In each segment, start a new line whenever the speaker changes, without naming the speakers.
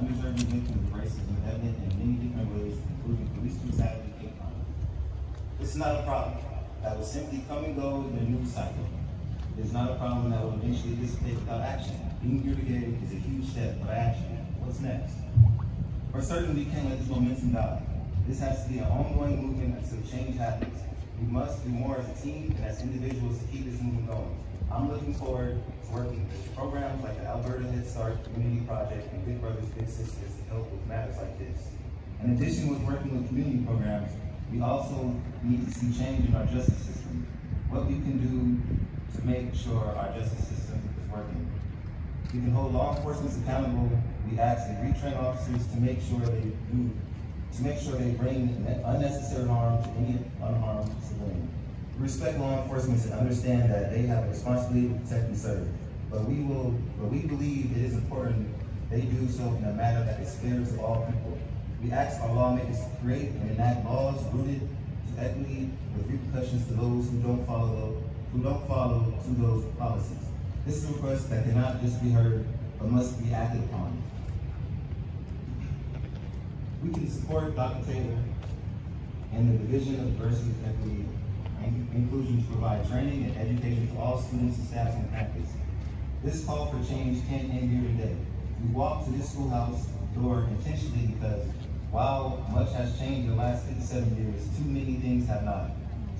undeserving victims of racism evident in many different ways, including police brutality and crime. This is not a problem that will simply come and go in a news cycle. It is not a problem that will eventually dissipate without action. Being here today is a huge step, but action. What's next? For certain, we can't let this momentum die. This has to be an ongoing movement until change happens. We must do more as a team and as individuals to keep this movement going. I'm looking forward to working with programs like the Alberta Head Start Community Project and Big Brothers Big Sisters to help with matters like this. In addition with working with community programs, we also need to see change in our justice system. What we can do to make sure our justice system is working. We can hold law enforcement accountable. We ask and retrain officers to make sure they bring unnecessary harm to any unharmed civilian. We respect law enforcement and understand that they have a responsibility to protect and serve. But we believe it is important they do so in a manner that is fair to all people. We ask our lawmakers to create and enact laws rooted to equity with repercussions to those who don't follow to those policies. This is a request that cannot just be heard, but must be acted upon. We can support Dr. Taylor and the Division of Diversity, Equity, and Inclusion to provide training and education to all students and staff on campus. This call for change can't end here today. We walked to this schoolhouse door intentionally because while much has changed in the last 57 years, too many things have not.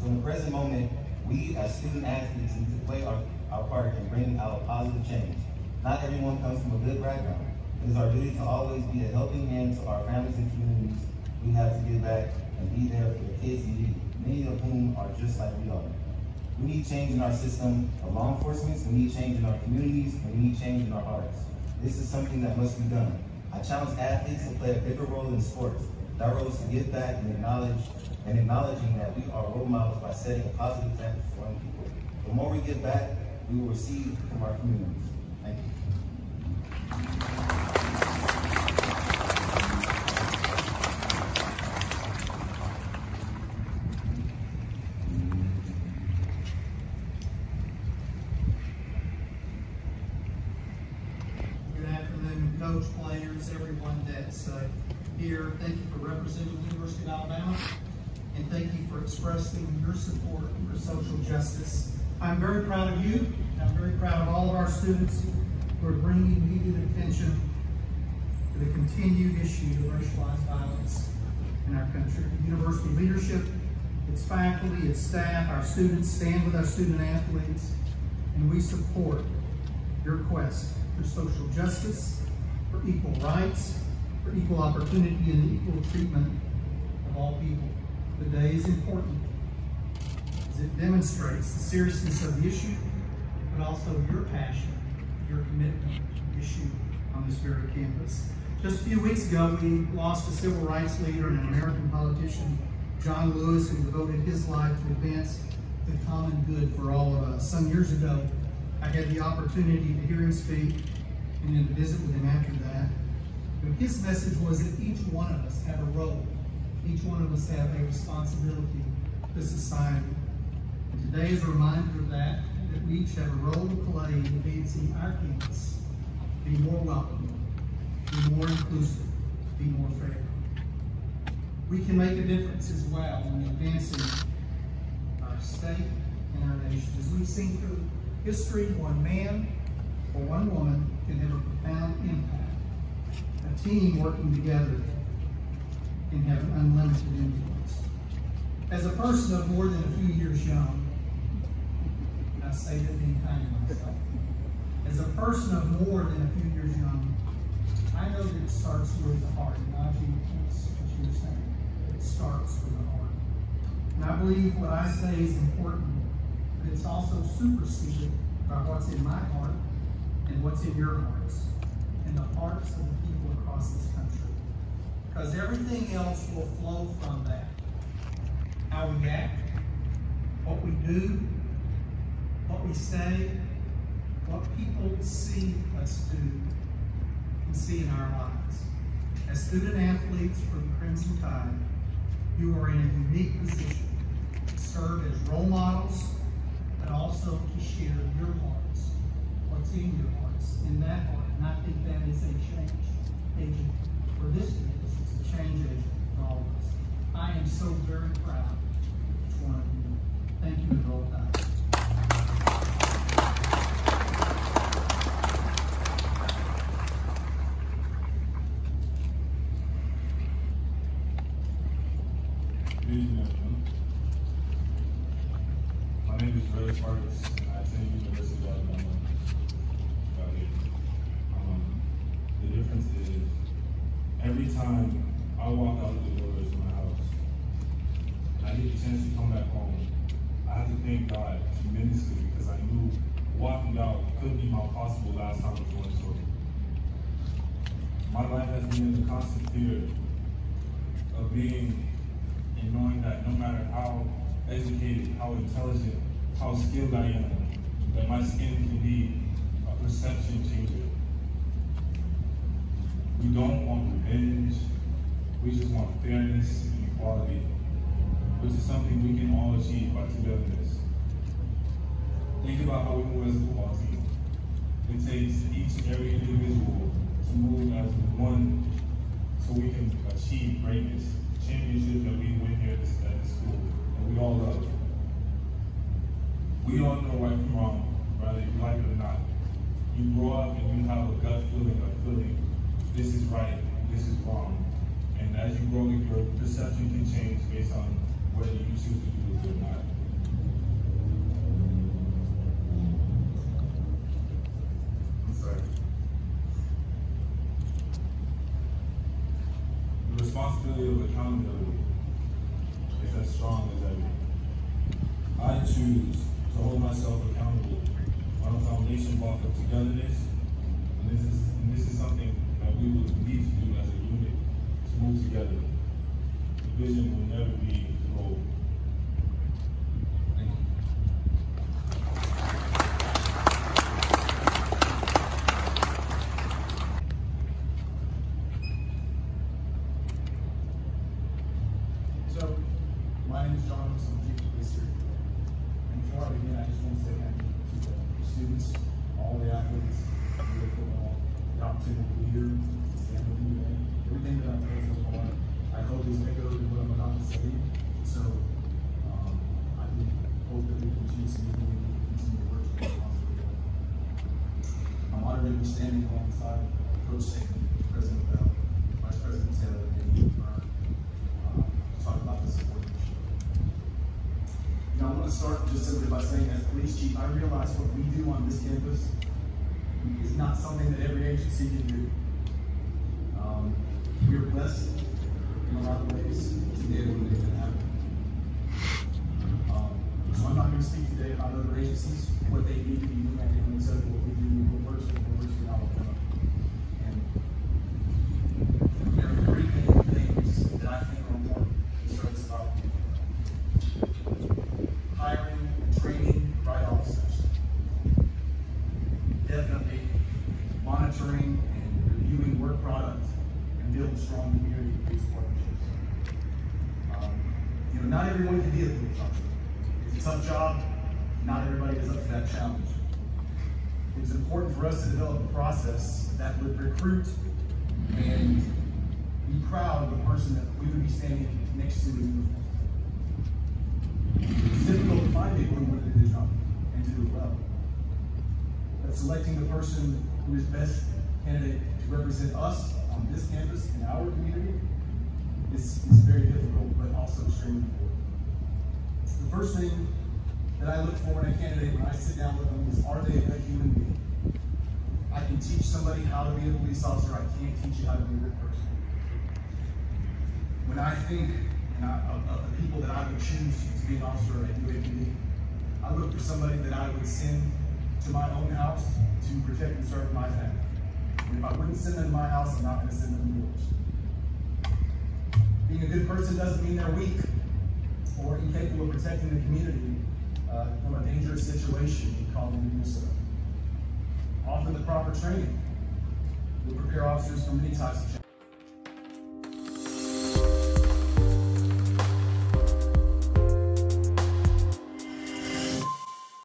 So in the present moment, we as student athletes need to play our part in bringing out positive change. Not everyone comes from a good background. It is our duty to always be a helping hand to our families and communities. We have to give back and be there for the kids in need, many of whom are just like we are. We need change in our system of law enforcement, we need change in our communities, and we need change in our hearts. This is something that must be done. I challenge athletes to play a bigger role in sports. That role is to give back and acknowledging that we are role models by setting a positive example for young people. The more we give back, we will receive from our communities. Thank you.
Good afternoon, coach, players, everyone that's here. Thank you for representing the University of Alabama, and thank you for expressing your support for social justice. I'm very proud of you. I'm very proud of all of our students who are bringing needed attention to the continued issue of racialized violence in our country. University leadership, its faculty, its staff, our students stand with our student athletes, and we support your quest for social justice, for equal rights, for equal opportunity and equal treatment of all people. The day is important as it demonstrates the seriousness of the issue, but also your passion, your commitment to the issue on this very campus. Just a few weeks ago, we lost a civil rights leader and an American politician, John Lewis, who devoted his life to advance the common good for all of us. Some years ago, I had the opportunity to hear him speak and then to visit with him after that. But his message was that each one of us have a role. Each one of us have a responsibility to society. And today is a reminder of that we each have a role to play in advancing our campus, be more welcoming, be more inclusive, be more fair. We can make a difference as well in advancing our state and our nation. As we've seen through history, one man or one woman can have a profound impact. A team working together can have an unlimited influence. As a person of more than a few years young, and I say that being kind to myself, as a person of more than a few years young, I know that it starts with the heart. And Najee, that's what you were saying. It starts with the heart. And I believe what I say is important, but it's also superseded by what's in my heart and what's in your hearts and the hearts of the people across this country. Because everything else will flow from that. How we act, what we do, what we say, what people see us do and see in our lives. As student athletes for the Crimson Tide, you are in a unique position to serve as role models, but also to share your hearts, what's in your hearts, in that heart. And I think that is a change agent for this campus. It's a change agent for all of us. I am so very proud of each one of you. Thank you, and roll tide.
My name is Ray Farkas, and I attend University of Alabama. The difference is, every time I walk out the doors of my house, and I get the chance to come back home, I have to thank God tremendously because I knew walking out could be my possible last time of going to school. My life has been in the constant fear of being and knowing that no matter how educated, how intelligent, how skilled I am, that my skin can be a perception changer. We don't want revenge, we just want fairness and equality, which is something we can all achieve by togetherness. Think about how we move as a football team. It takes each and every individual to move as one so we can achieve greatness. Championship that we win here at this school, and we all love. We all know right from wrong, whether you like it or not. You grow up and you have a gut feeling, this is right, this is wrong. And as you grow, your perception can change based on whether you choose to do it or not. I'm sorry. The responsibility of accountability is as strong as ever. I choose to hold myself accountable on a foundation block of togetherness, and this is something that we will need to do as a unit to move together. The vision will never be the goal. Thank you.
So, my name is John, I'm a chief police. And before I begin, I just want to say thank you to the students, all the athletes, the football, the opportunity to be here, to stand with you today. Everything that I've told so far, I hope is echoed in what I'm about to say. So, I do hope that we can achieve some good things and continue to work responsibly. I'm honored to be standing alongside Coach Saban, President Bell, Vice President Taylor, and Byrne, talk about the support issue. I want to start just simply by saying, as police chief, I realize what we do on this campus is not something that every agency can do. We are blessed in a lot of ways to be able to make that happen. So I'm not going to speak today about other agencies, what they need to be doing. I can only tell you what we do, what works for Alabama. And there are three main things that I think are important to start this about. Hiring and training the right officers. Definitely monitoring and reviewing work product and building strong community-based partnerships. Not everyone can be a police officer. It's a tough job. Not everybody is up to that challenge. It's important for us to develop a process that would recruit and be proud of the person that we would be standing next to in uniform. It's difficult to find people who want to do the job and do it well. But selecting the person who is best candidate to represent us on this campus in our community is very difficult, but also extremely important. The first thing that I look for in a candidate when I sit down with them is, are they a good human being? I can teach somebody how to be a police officer. I can't teach you how to be a good person. When I think of the people that I would choose to be an officer at UAPD, I look for somebody that I would send to my own house to protect and serve my family. And if I wouldn't send them to my house, I'm not going to send them to yours. Being a good person doesn't mean they're weak or incapable of protecting the community from a dangerous situation you call them to do so. Offer the proper training. We'll prepare officers for many types of challenges.